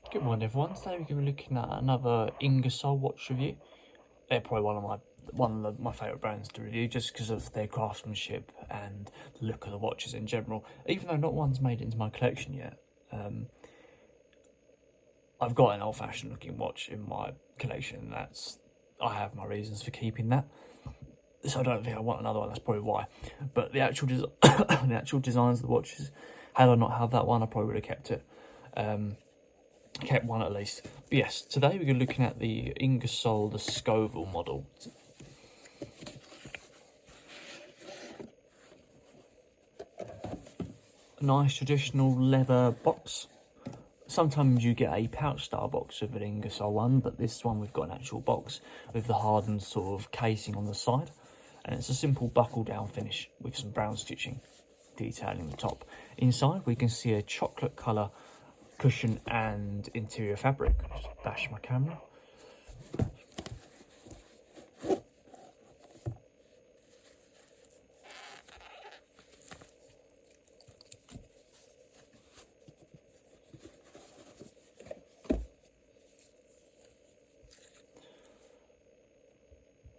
Good morning everyone, today we're going to be looking at another Ingersoll watch review. They're probably one of my favourite brands to review just because of their craftsmanship and the look of the watches in general. Even though not one's made it into my collection yet, I've got an old-fashioned looking watch in my collection. I have my reasons for keeping that, so I don't think I want another one. That's probably why. But the actual the actual designs of the watches, had I not had that one, I probably would have kept it. Kept one at least. But yes, today we're going to be looking at the Ingersoll The Scovill model. A nice traditional leather box. Sometimes you get a pouch style box with an Ingersoll one, but this one we've got an actual box with the hardened sort of casing on the side, and it's a simple buckle down finish with some brown stitching detailing the top. Inside we can see a chocolate colour cushion and interior fabric. Just bash my camera.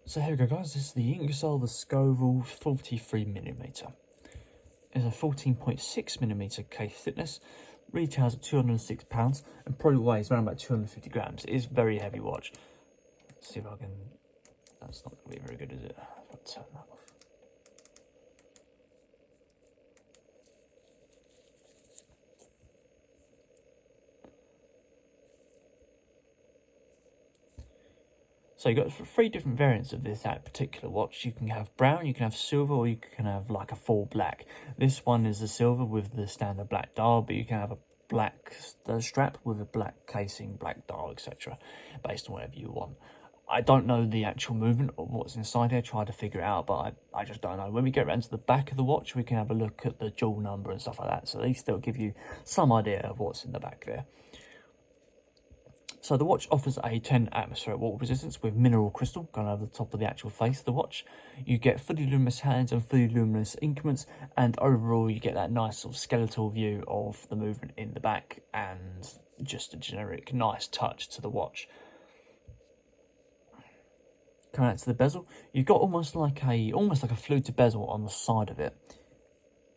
So here we go guys, this is the Ingersoll The Scovill 43mm. It's a 14.6mm case thickness, retails at £206 and probably weighs around about 250 grams. It is a very heavy watch. Let's see if I can, that's not going to be very good, is it? I'll turn that off. So you've got three different variants of that particular watch. You can have brown, you can have silver, or you can have like a full black. This one is the silver with the standard black dial, but you can have a black strap with a black casing, black dial, etc. based on whatever you want. I don't know the actual movement of what's inside here. I tried to figure it out, but I just don't know. When we get around to the back of the watch, we can have a look at the jewel number and stuff like that. So at least they'll give you some idea of what's in the back there. So the watch offers a 10 atmospheric water resistance with mineral crystal going over the top of the actual face of the watch. You get fully luminous hands and fully luminous increments, and overall you get that nice sort of skeletal view of the movement in the back and just a generic nice touch to the watch. Coming out to the bezel, you've got almost like a fluted bezel on the side of it.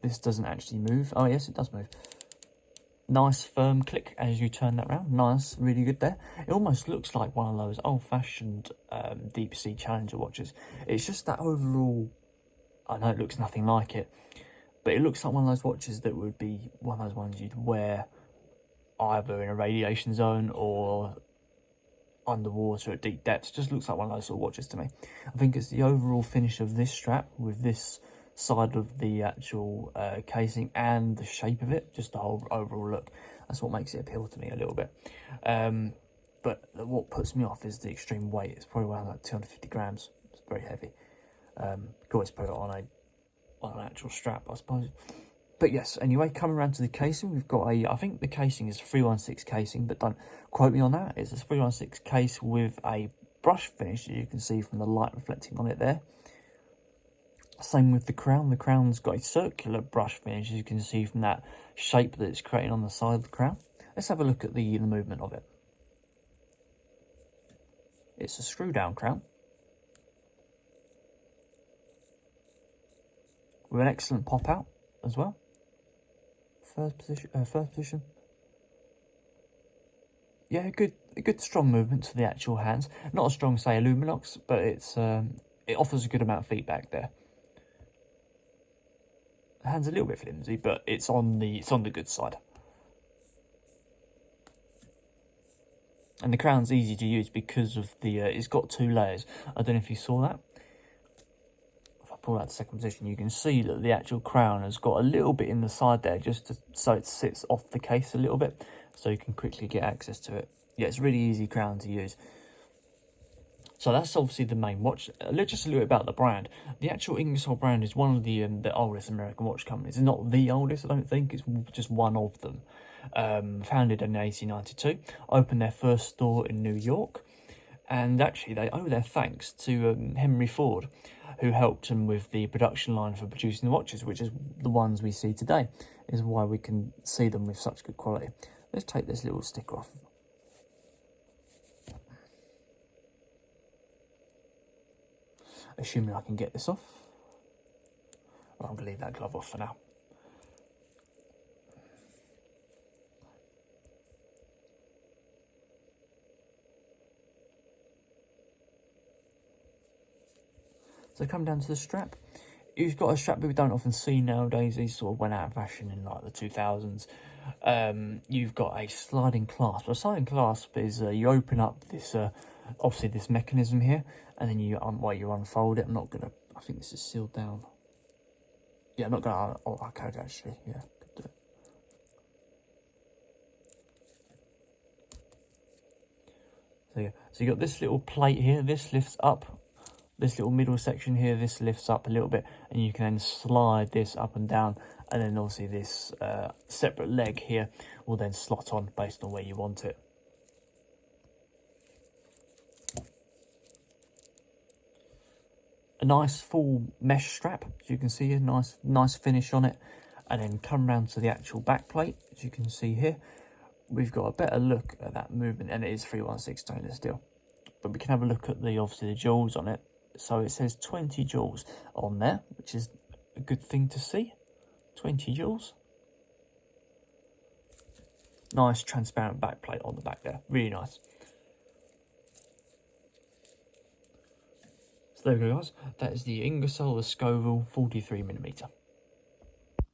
This doesn't actually move. Oh yes, it does move. Nice firm click as you turn that round. Nice, really good there. It almost looks like one of those old-fashioned deep sea Challenger watches. It's just that overall, I know it looks nothing like it, but it looks like one of those watches that would be one of those ones you'd wear either in a radiation zone or underwater at deep depths. It just looks like one of those sort of watches to me. I think it's the overall finish of this strap with this side of the actual casing and the shape of it, just the whole overall look. That's what makes it appeal to me a little bit. But what puts me off is the extreme weight. It's probably around like 250 grams. It's very heavy. You can always put it on an actual strap, I suppose. But yes, anyway, coming around to the casing, we've got I think the casing is a 316 casing, but don't quote me on that. It's a 316 case with a brush finish, as you can see from the light reflecting on it there. Same with the crown. The crown's got a circular brush finish, as you can see from that shape that it's creating on the side of the crown. Let's have a look at the movement of it. It's a screw down crown with an excellent pop out as well. First position. Yeah, a good strong movement to the actual hands. Not as strong, say, a Luminox, but it offers a good amount of feedback there. The hand's a little bit flimsy, but it's on the good side. And the crown's easy to use because of it's got two layers. I don't know if you saw that. If I pull out the second position, you can see that the actual crown has got a little bit in the side there, so it sits off the case a little bit, so you can quickly get access to it. Yeah, it's a really easy crown to use. So that's obviously the main watch. Just a little bit about the brand. The actual Ingersoll brand is one of the oldest American watch companies. It's not the oldest, I don't think. It's just one of them. Founded in 1892. Opened their first store in New York. And actually, they owe their thanks to Henry Ford, who helped them with the production line for producing the watches, which is the ones we see today. Is why we can see them with such good quality. Let's take this little sticker off. assuming I can get this off. Well, I'm going to leave that glove off for now. So come down to the strap. You've got a strap that we don't often see nowadays. These sort of went out of fashion in like the 2000s. You've got a sliding clasp. A sliding clasp is you open up this, obviously this mechanism here, and then you unfold it. I'm not gonna. I think this is sealed down. Yeah, I'm not gonna. Oh, I could actually. Yeah, could do it. So yeah, so you got this little plate here. This lifts up. This little middle section here, this lifts up a little bit, and you can then slide this up and down, and then obviously this separate leg here will then slot on based on where you want it. A nice full mesh strap, as you can see here, nice finish on it, and then come round to the actual back plate, as you can see here. We've got a better look at that movement, and it is 316 stainless steel, but we can have a look at the obviously the jewels on it. So it says 20 joules on there, which is a good thing to see. 20 joules. Nice transparent backplate on the back there. Really nice. So there we go, guys. That is the Ingersoll The Scovill 43mm.